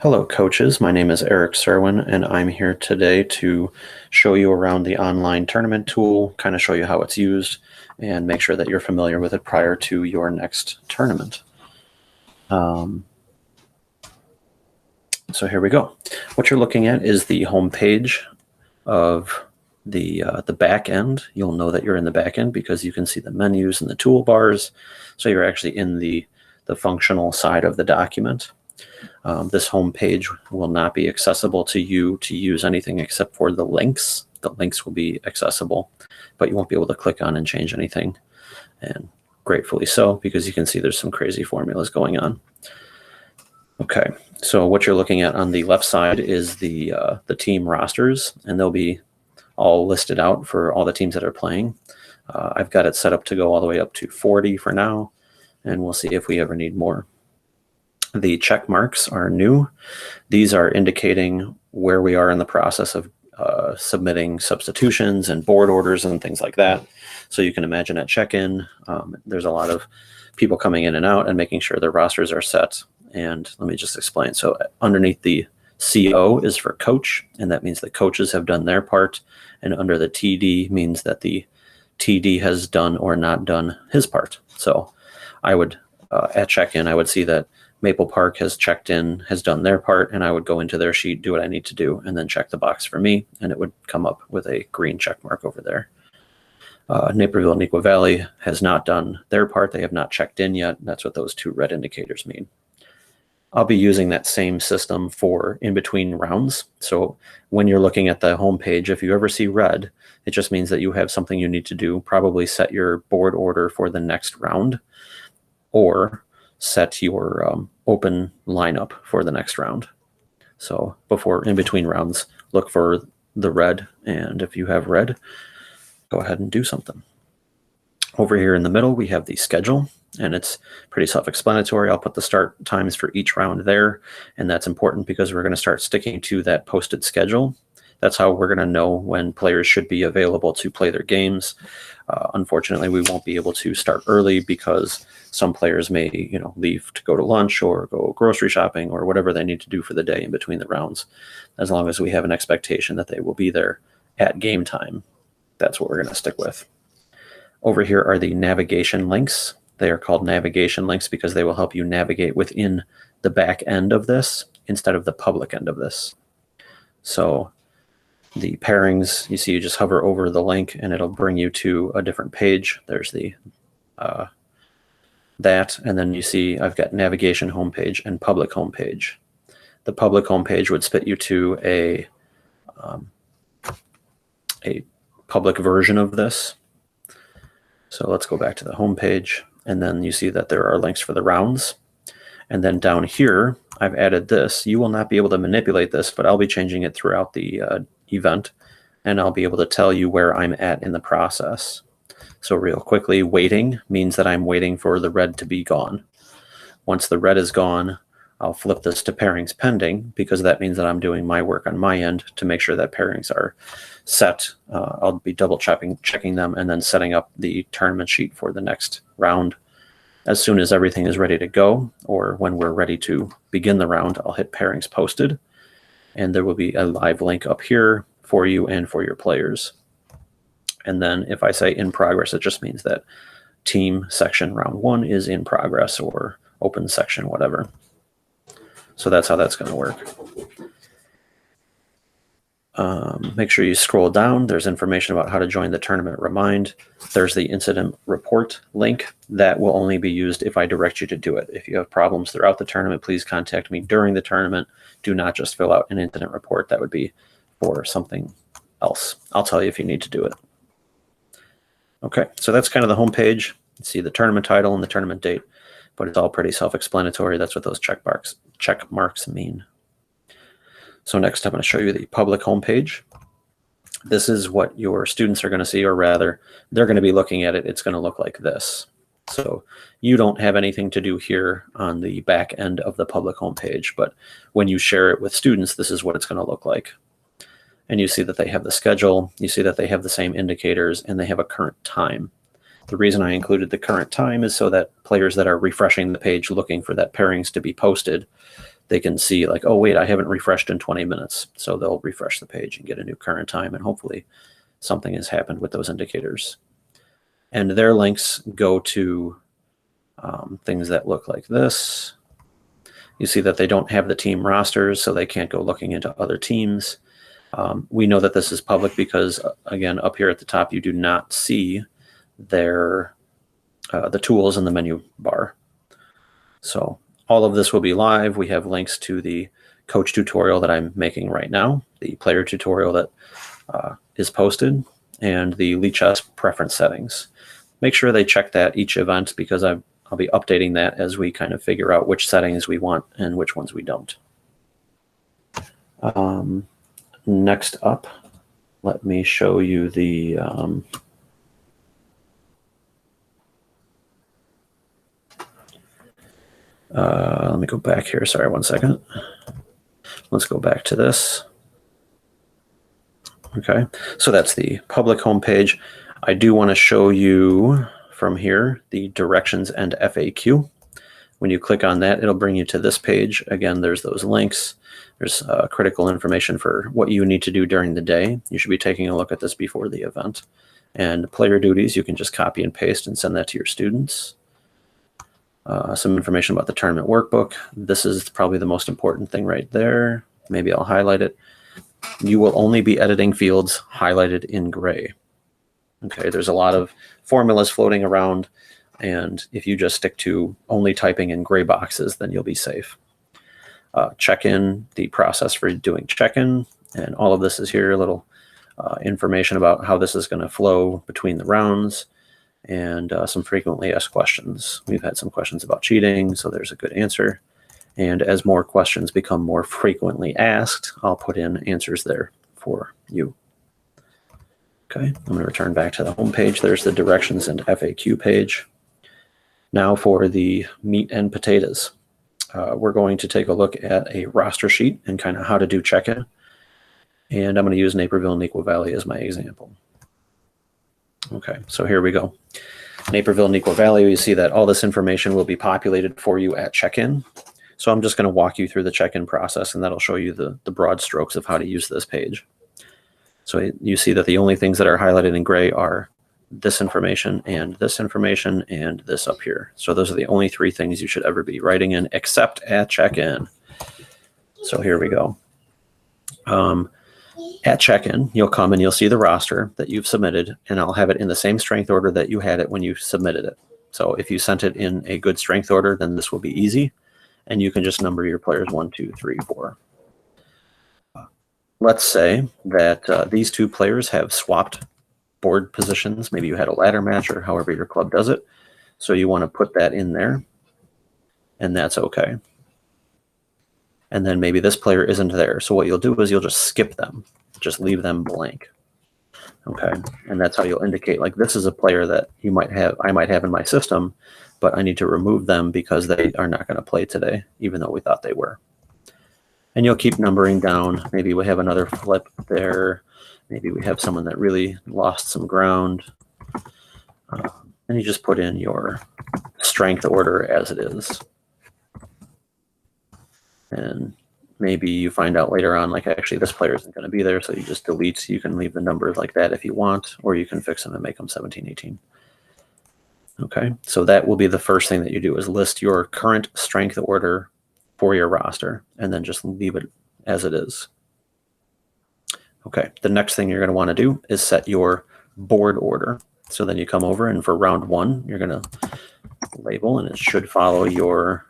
Hello, coaches. My name is Eric Serwin, and I'm here today to show you around the online tournament tool, kind of show you how it's used, and make sure that you're familiar with it prior to your next tournament. So here we go. What you're looking at is the home page of the back end. You'll know that you're in the back end because you can see the menus and the toolbars. So you're actually in the functional side of the document. This home page will not be accessible to you to use anything except for the links. The links will be accessible, but you won't be able to click on and change anything. And gratefully so, because you can see there's some crazy formulas going on. Okay, so what you're looking at on the left side is the team rosters, and they'll be all listed out for all the teams that are playing. I've got it set up to go all the way up to 40 for now, and we'll see if we ever need more. The check marks are new. These are indicating where we are in the process of submitting substitutions and board orders and things like that. So you can imagine at check-in, there's a lot of people coming in and out and making sure their rosters are set. And let me just explain. So underneath the CO is for coach, and that means the coaches have done their part. And under the TD means that the TD has done or not done his part. So I would, at check-in, I would see that Maple Park has checked in, has done their part, and I would go into their sheet, do what I need to do, and then check the box for me, and it would come up with a green check mark over there. Naperville and Neuqua Valley has not done their part. They have not checked in yet. That's what those two red indicators mean. I'll be using that same system for in between rounds. So when you're looking at the home page, if you ever see red, it just means that you have something you need to do. Probably set your board order for the next round, or set your open lineup for the next round. So before, in between rounds, look for the red, and if you have red, go ahead and do something. Over here in the middle, we have the schedule, and it's pretty self-explanatory. I'll put the start times for each round there, and that's important because we're going to start sticking to that posted schedule. That's how we're going to know when players should be available to play their games. Unfortunately, we won't be able to start early because some players may, leave to go to lunch or go grocery shopping or whatever they need to do for the day in between the rounds. As long as we have an expectation that they will be there at game time, that's what we're going to stick with. Over here are the navigation links. They are called navigation links because they will help you navigate within the back end of this instead of the public end of this. So the pairings, you see, you just hover over the link and it'll bring you to a different page. There's the that, and then you see I've got navigation homepage and public homepage. The public homepage would spit you to a public version of this. So let's go back to the homepage, and then you see that there are links for the rounds. And then down here, I've added this. You will not be able to manipulate this, but I'll be changing it throughout the event, and I'll be able to tell you where I'm at in the process. So real quickly, waiting means that I'm waiting for the red to be gone. Once the red is gone, I'll flip this to pairings pending because that means that I'm doing my work on my end to make sure that pairings are set. I'll be double checking them and then setting up the tournament sheet for the next round. As soon as everything is ready to go, or when we're ready to begin the round, I'll hit pairings posted, and there will be a live link up here for you and for your players. And then if I say in progress, it just means that team section round 1 is in progress, or open section, whatever. So that's how that's going to work. Make sure you scroll down. There's information about how to join the tournament remind. There's the incident report link that will only be used if I direct you to do it. If you have problems throughout the tournament, please contact me during the tournament. Do not just fill out an incident report. That would be for something else. I'll tell you if you need to do it. Okay, so that's kind of the home page. You see the tournament title and the tournament date, but it's all pretty self-explanatory. That's what those check marks mean. So next I'm going to show you the public homepage. This is what your students are going to see, or rather, they're going to be looking at it. It's going to look like this. So you don't have anything to do here on the back end of the public homepage, but when you share it with students, this is what it's going to look like. And you see that they have the schedule, you see that they have the same indicators, and they have a current time. The reason I included the current time is so that players that are refreshing the page looking for that pairings to be posted, they can see like, oh, wait, I haven't refreshed in 20 minutes. So they'll refresh the page and get a new current time, and hopefully something has happened with those indicators. And their links go to things that look like this. You see that they don't have the team rosters, so they can't go looking into other teams. We know that this is public because, again, up here at the top, you do not see their the tools in the menu bar. So all of this will be live. We have links to the coach tutorial that I'm making right now, the player tutorial that is posted, and the Lichess preference settings. Make sure they check that each event, because I'll be updating that as we kind of figure out which settings we want and which ones we don't. Next up, let me show you the let me go back here. Sorry, 1 second. Let's go back to this. Okay, so that's the public homepage. I do want to show you from here the directions and FAQ. When you click on that, it'll bring you to this page. Again, there's those links. There's critical information for what you need to do during the day. You should be taking a look at this before the event. And player duties, you can just copy and paste and send that to your students. Some information about the tournament workbook. This is probably the most important thing right there. Maybe I'll highlight it. You will only be editing fields highlighted in gray. Okay, there's a lot of formulas floating around, and if you just stick to only typing in gray boxes, then you'll be safe. Check-in, the process for doing check-in, and all of this is here, a little information about how this is going to flow between the rounds, and some frequently asked questions. We've had some questions about cheating, so there's a good answer. And as more questions become more frequently asked, I'll put in answers there for you. Okay, I'm going to return back to the home page. There's the directions and FAQ page. Now for the meat and potatoes. We're going to take a look at a roster sheet and kind of how to do check-in. And I'm going to use Naperville and Neuqua Valley as my example. Okay, so here we go. Naperville and Neuqua Valley, you see that all this information will be populated for you at check-in. So I'm just going to walk you through the check-in process, and that'll show you the broad strokes of how to use this page. So you see that the only things that are highlighted in gray are this information and this up here. So those are the only three things you should ever be writing in, except at check-in. So here we go. At check-in, you'll come and you'll see the roster that you've submitted, and I'll have it in the same strength order that you had it when you submitted it. So if you sent it in a good strength order, then this will be easy, and you can just number your players 1, 2, 3, 4. Let's say that these two players have swapped board positions. Maybe you had a ladder match, or however your club does it. So you want to put that in there, and that's okay. And then maybe this player isn't there. So what you'll do is you'll just skip them. Just leave them blank. Okay, and that's how you'll indicate, like, this is a player that I might have in my system, but I need to remove them because they are not going to play today, even though we thought they were. And you'll keep numbering down. Maybe we have another flip there. Maybe we have someone that really lost some ground. And you just put in your strength order as it is. And maybe you find out later on, like, actually this player isn't going to be there, so you just delete. You can leave the numbers like that if you want, or you can fix them and make them 17, 18. Okay, so that will be the first thing that you do, is list your current strength order for your roster, and then just leave it as it is. Okay, the next thing you're going to want to do is set your board order. So then you come over, and for round 1, you're going to label, and it should follow your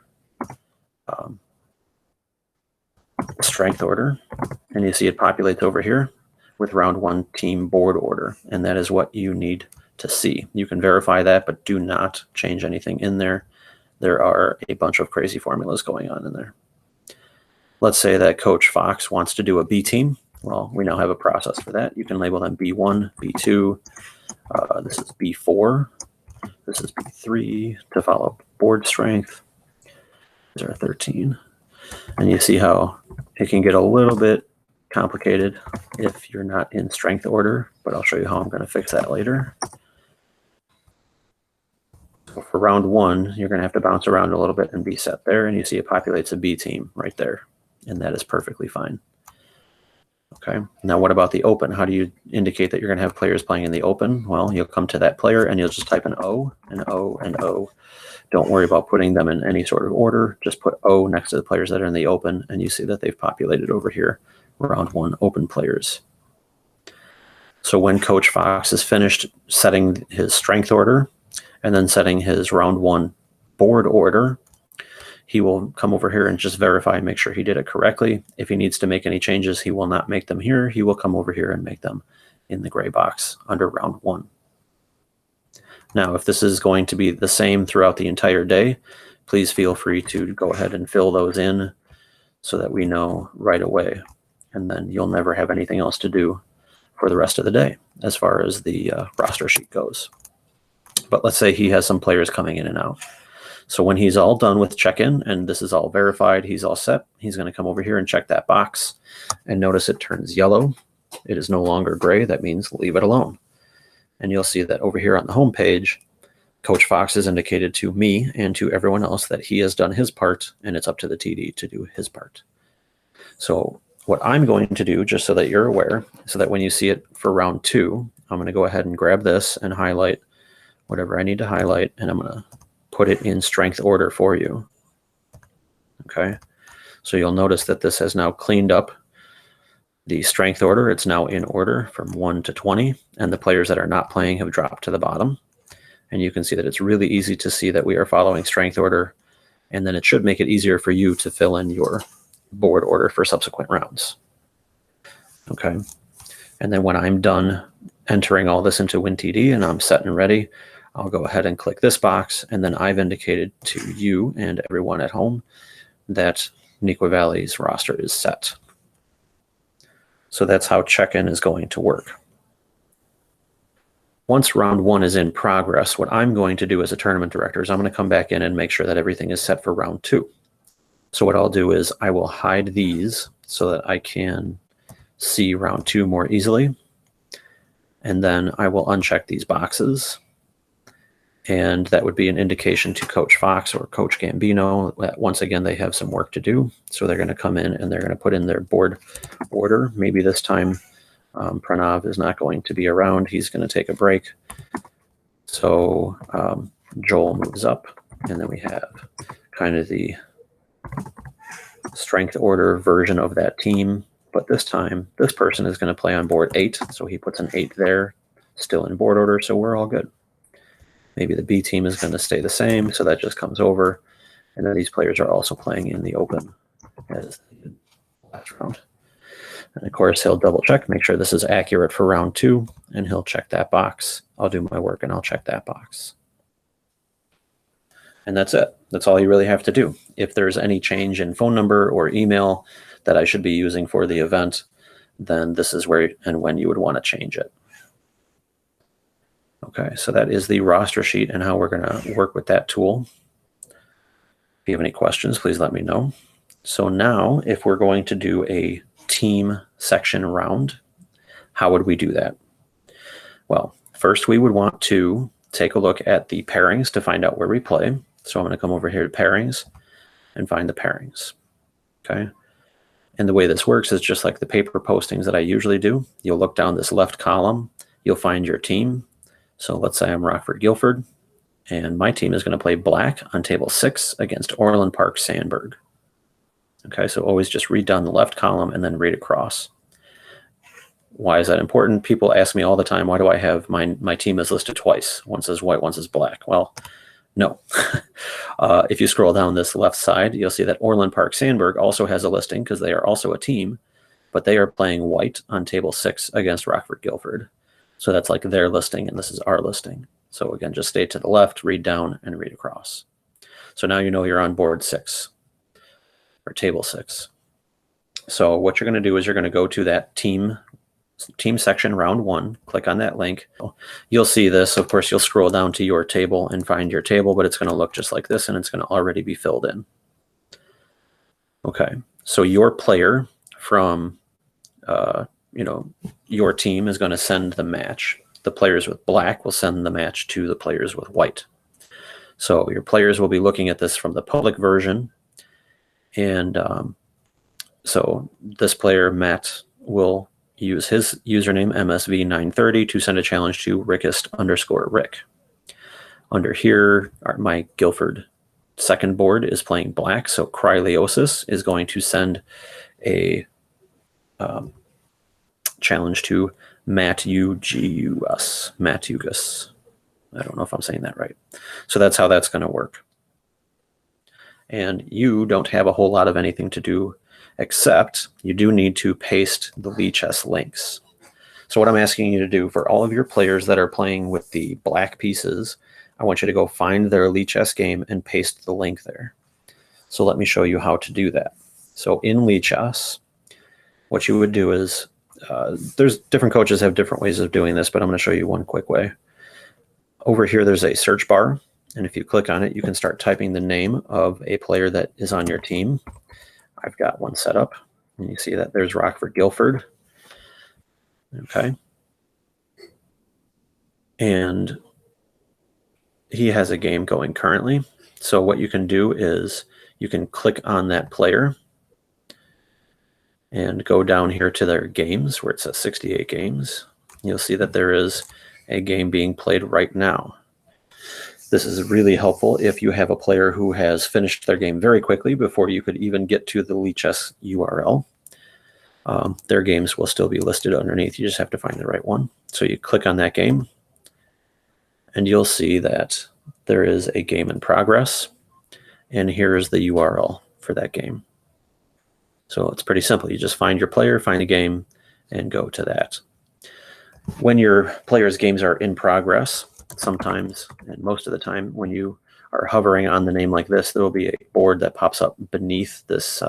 strength order. And you see it populates over here with round 1 team board order, and that is what you need to see. You can verify that, but do not change anything in there. There are a bunch of crazy formulas going on in there. Let's say that Coach Fox wants to do a B team. Well, we now have a process for that. You can label them B1, B2. This is B4. This is B3 to follow board strength. These are 13. And you see how it can get a little bit complicated if you're not in strength order, but I'll show you how I'm going to fix that later. So for round one, you're going to have to bounce around a little bit and be set there. And you see it populates a B team right there. And that is perfectly fine. Okay. Now what about the open? How do you indicate that you're going to have players playing in the open? Well, you'll come to that player and you'll just type an O and O and O. Don't worry about putting them in any sort of order. Just put O next to the players that are in the open, and you see that they've populated over here, round one open players. So when Coach Fox is finished setting his strength order and then setting his round one board order, he will come over here and just verify and make sure he did it correctly. If he needs to make any changes, he will not make them here. He will come over here and make them in the gray box under round one. Now, if this is going to be the same throughout the entire day, please feel free to go ahead and fill those in so that we know right away. And then you'll never have anything else to do for the rest of the day as far as the roster sheet goes. But let's say he has some players coming in and out. So when he's all done with check-in and this is all verified, he's all set, he's going to come over here and check that box. And notice it turns yellow. It is no longer gray. That means leave it alone. And you'll see that over here on the home page, Coach Fox has indicated to me and to everyone else that he has done his part, and it's up to the TD to do his part. So what I'm going to do, just so that you're aware, so that when you see it for round two, I'm going to go ahead and grab this and highlight whatever I need to highlight, and I'm going to put it in strength order for you. Okay, so you'll notice that this has now cleaned up the strength order. It's now in order from 1 to 20, and the players that are not playing have dropped to the bottom. And you can see that it's really easy to see that we are following strength order, and then it should make it easier for you to fill in your board order for subsequent rounds. Okay, and then when I'm done entering all this into WinTD and I'm set and ready, I'll go ahead and click this box, and then I've indicated to you and everyone at home that Neuqua Valley's roster is set. So that's how check-in is going to work. Once round one is in progress, what I'm going to do as a tournament director is I'm going to come back in and make sure that everything is set for round two. So what I'll do is I will hide these so that I can see round two more easily. And then I will uncheck these boxes. And that would be an indication to Coach Fox or Coach Gambino that once again they have some work to do. So they're going to come in and they're going to put in their board order. Maybe this time Pranav is not going to be around. He's going to take a break. So Joel moves up, and then we have kind of the strength order version of that team. But this time, this person is going to play on board 8. So he puts an 8 there, still in board order. So we're all good. Maybe the B team is going to stay the same. So that just comes over. And then these players are also playing in the open as the last round. And of course, he'll double check, make sure this is accurate for round two, and he'll check that box. I'll do my work and I'll check that box. And that's it. That's all you really have to do. If there's any change in phone number or email that I should be using for the event, then this is where and when you would want to change it. Okay, so that is the roster sheet and how we're going to work with that tool. If you have any questions, please let me know. So now, if we're going to do a team section round, how would we do that? Well, first we would want to take a look at the pairings to find out where we play. So I'm going to come over here to pairings and find the pairings. Okay. And the way this works is just like the paper postings that I usually do. You'll look down this left column, you'll find your team. So let's say I'm Rockford Guilford, and my team is going to play black on table 6 against Orland Park Sandburg. Okay, so always just read down the left column and then read across. Why is that important? People ask me all the time, why do I have my team is listed twice? One says white, one says black. Well, no. If you scroll down this left side, you'll see that Orland Park Sandburg also has a listing because they are also a team, but they are playing white on table 6 against Rockford Guilford. So that's like their listing, and this is our listing. So again, just stay to the left, read down, and read across. So now you know you're on board 6. Or table 6. So what you're going to do is you're going to go to that team section round 1, click on that link. You'll see this. Of course, you'll scroll down to your table and find your table, but it's going to look just like this, and it's going to already be filled in. Okay, so your player from your team is going to send the match. The players with black will send the match to the players with white. So your players will be looking at this from the public version. And so this player, Matt, will use his username MSV930 to send a challenge to Rickist_Rick. Under here, my Guilford second board is playing black, so Cryleosis is going to send a challenge to Mattugus. I don't know if I'm saying that right. So that's how that's going to work. And you don't have a whole lot of anything to do, except you do need to paste the Lichess links. So what I'm asking you to do for all of your players that are playing with the black pieces, I want you to go find their Lichess game and paste the link there. So let me show you how to do that. So in Lichess, what you would do is, there's different coaches have different ways of doing this, but I'm going to show you one quick way. Over here, there's a search bar. And if you click on it, you can start typing the name of a player that is on your team. I've got one set up. And you see that there's Rockford Guilford. Okay. And he has a game going currently. So what you can do is you can click on that player and go down here to their games where it says 68 games. You'll see that there is a game being played right now. This is really helpful if you have a player who has finished their game very quickly before you could even get to the Lichess URL. Their games will still be listed underneath. You just have to find the right one. So you click on that game, and you'll see that there is a game in progress. And here is the URL for that game. So it's pretty simple. You just find your player, find a game, and go to that. When your players' games are in progress, sometimes, and most of the time, when you are hovering on the name like this, there will be a board that pops up beneath this,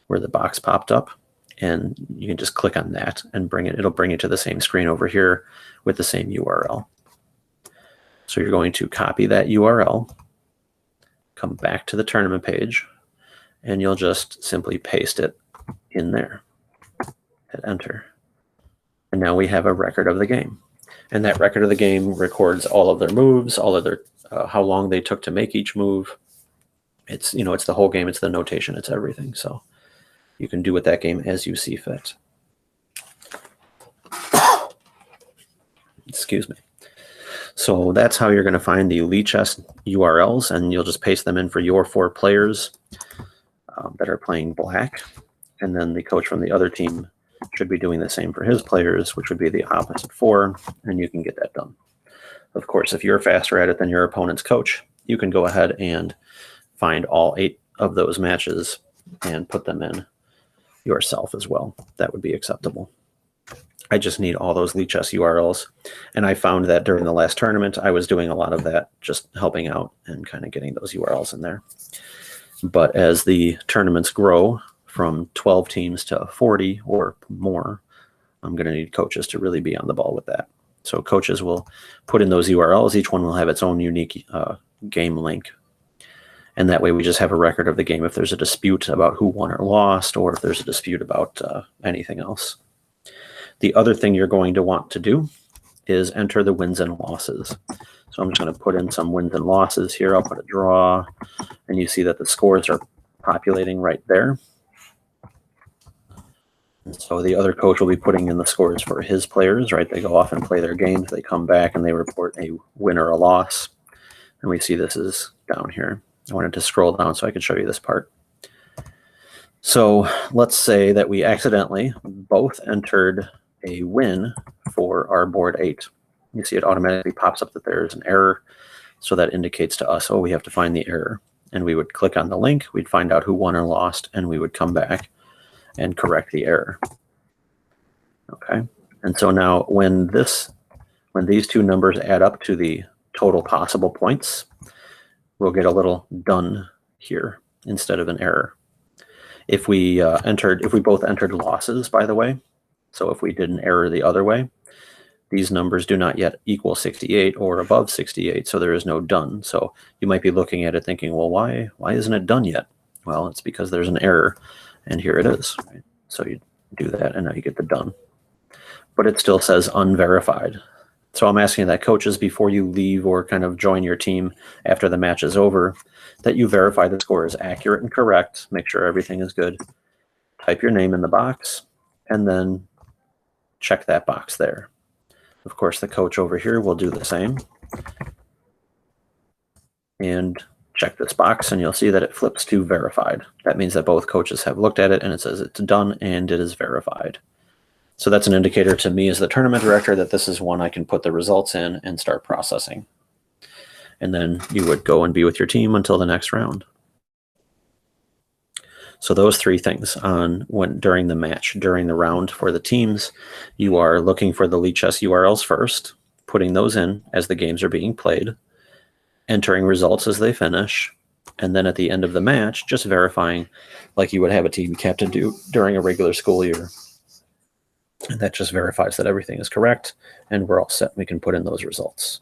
where the box popped up, and you can just click on that and bring it. It'll bring you to the same screen over here with the same URL. So you're going to copy that URL, come back to the tournament page, and you'll just simply paste it in there. Hit enter. And now we have a record of the game. And that record of the game records all of their moves, all of their how long they took to make each move. It's, you know, it's the whole game, it's the notation, it's everything. So you can do with that game as you see fit. Excuse me. So that's how you're going to find the Lichess URLs, and you'll just paste them in for your 4 players that are playing black. And then the coach from the other team should be doing the same for his players, which would be the opposite 4, and you can get that done. Of course, if you're faster at it than your opponent's coach, you can go ahead and find all 8 of those matches and put them in yourself as well. That would be acceptable. I just need all those Lichess URLs, and I found that during the last tournament, I was doing a lot of that, just helping out and kind of getting those URLs in there. But as the tournaments grow from 12 teams to 40 or more, I'm going to need coaches to really be on the ball with that. So coaches will put in those URLs. Each one will have its own unique game link. And that way we just have a record of the game if there's a dispute about who won or lost, or if there's a dispute about anything else. The other thing you're going to want to do is enter the wins and losses. So I'm just going to put in some wins and losses here. I'll put a draw, and you see that the scores are populating right there. And so the other coach will be putting in the scores for his players, right? They go off and play their games. They come back and they report a win or a loss. And we see this is down here. I wanted to scroll down so I could show you this part. So let's say that we accidentally both entered a win for our board 8. You see it automatically pops up that there's an error. So that indicates to us, oh, we have to find the error. And we would click on the link, we'd find out who won or lost, and we would come back and correct the error. Okay. And so now when these two numbers add up to the total possible points, we'll get a little done here instead of an error. If we both entered losses, by the way, so if we did an error the other way, these numbers do not yet equal 68 or above 68, so there is no done. So you might be looking at it thinking, well, why isn't it done yet? Well, it's because there's an error, and here it is. Right? So you do that, and now you get the done. But it still says unverified. So I'm asking that coaches, before you leave or kind of join your team after the match is over, that you verify the score is accurate and correct, make sure everything is good, type your name in the box, and then check that box there. Of course, the coach over here will do the same. And check this box, and you'll see that it flips to verified. That means that both coaches have looked at it, and it says it's done and it is verified. So that's an indicator to me as the tournament director that this is one I can put the results in and start processing. And then you would go and be with your team until the next round. So those three things during the match, during the round for the teams, you are looking for the Lichess URLs first, putting those in as the games are being played, entering results as they finish, and then at the end of the match, just verifying like you would have a team captain do during a regular school year. And that just verifies that everything is correct, and we're all set. We can put in those results.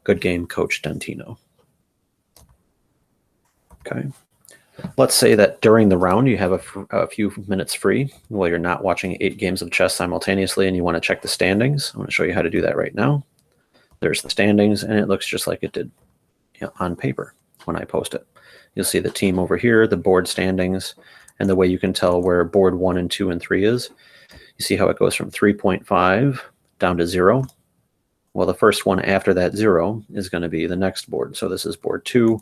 Good game, Coach Dentino. Okay. Let's say that during the round you have a few minutes free while you're not watching 8 games of chess simultaneously and you want to check the standings. I'm going to show you how to do that right now. There's the standings, and it looks just like it did on paper when I post it. You'll see the team over here, the board standings, and the way you can tell where board 1 and 2 and 3 is. You see how it goes from 3.5 down to 0. Well, the first one after that 0 is going to be the next board. So this is board 2.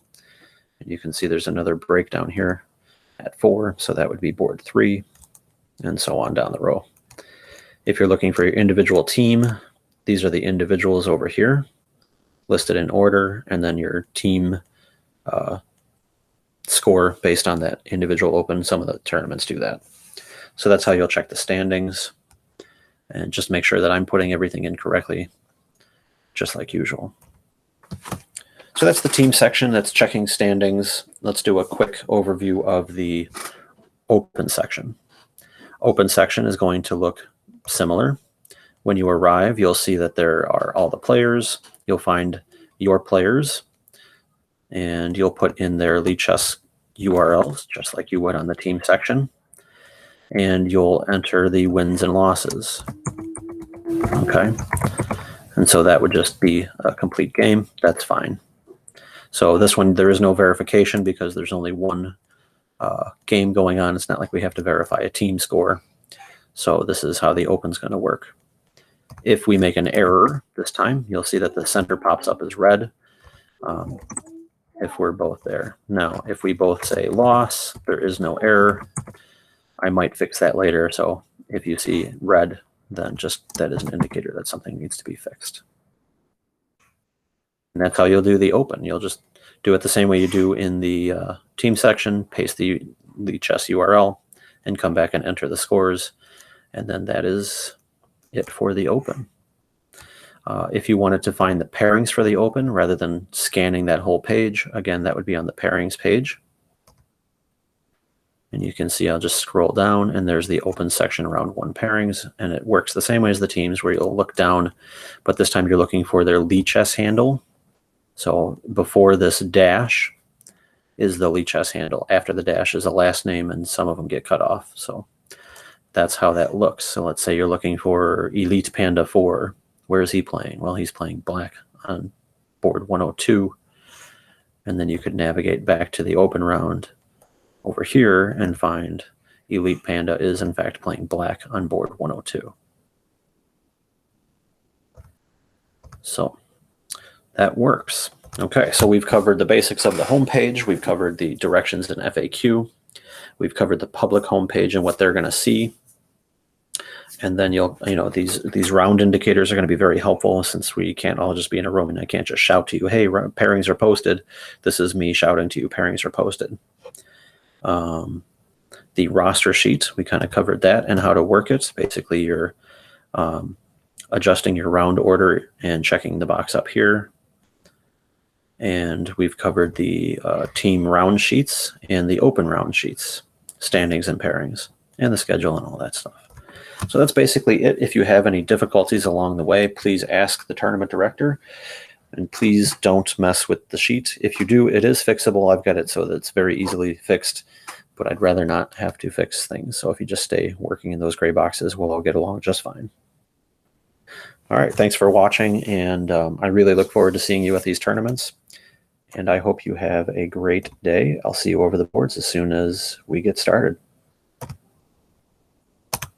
And you can see there's another breakdown here at 4. So that would be board 3, and so on down the row. If you're looking for your individual team, these are the individuals over here, listed in order, and then your team score based on that individual open. Some of the tournaments do that. So that's how you'll check the standings, and just make sure that I'm putting everything in correctly, just like usual. So that's the team section. That's checking standings. Let's do a quick overview of the open section. Open section is going to look similar. When you arrive, you'll see that there are all the players. You'll find your players, and you'll put in their Lichess URLs, just like you would on the team section. And you'll enter the wins and losses. Okay. And so that would just be a complete game. That's fine. So this one, there is no verification because there's only one game going on. It's not like we have to verify a team score. So this is how the open's going to work. If we make an error this time, you'll see that the center pops up as red if we're both there. Now, if we both say loss, there is no error. I might fix that later. So if you see red, then just that is an indicator that something needs to be fixed. And that's how you'll do the open. You'll just do it the same way you do in the team section, paste the Lichess URL, and come back and enter the scores. And then that is it for the open. If you wanted to find the pairings for the open rather than scanning that whole page, again, that would be on the pairings page. And you can see I'll just scroll down, and there's the open section round 1 pairings, and it works the same way as the teams, where you'll look down, but this time you're looking for their Lichess handle. So before this dash is the Lichess handle. After the dash is a last name, and some of them get cut off. So that's how that looks. So let's say you're looking for Elite Panda 4. Where is he playing? Well, he's playing black on board 102. And then you could navigate back to the open round over here and find Elite Panda is in fact playing black on board 102. So that works. Okay, so we've covered the basics of the home page. We've covered the directions in FAQ. We've covered the public homepage and what they're going to see. And then these round indicators are going to be very helpful, since we can't all just be in a room and I can't just shout to you, hey, pairings are posted. This is me shouting to you, pairings are posted. The roster sheet, we kind of covered that and how to work it. Basically, you're adjusting your round order and checking the box up here. And we've covered the team round sheets and the open round sheets, standings and pairings, and the schedule and all that stuff. So that's basically it. If you have any difficulties along the way, please ask the tournament director, and please don't mess with the sheet. If you do, it is fixable. I've got it so that it's very easily fixed, but I'd rather not have to fix things. So if you just stay working in those gray boxes, we'll all get along just fine. All right. Thanks for watching. And I really look forward to seeing you at these tournaments. And I hope you have a great day. I'll see you over the boards as soon as we get started.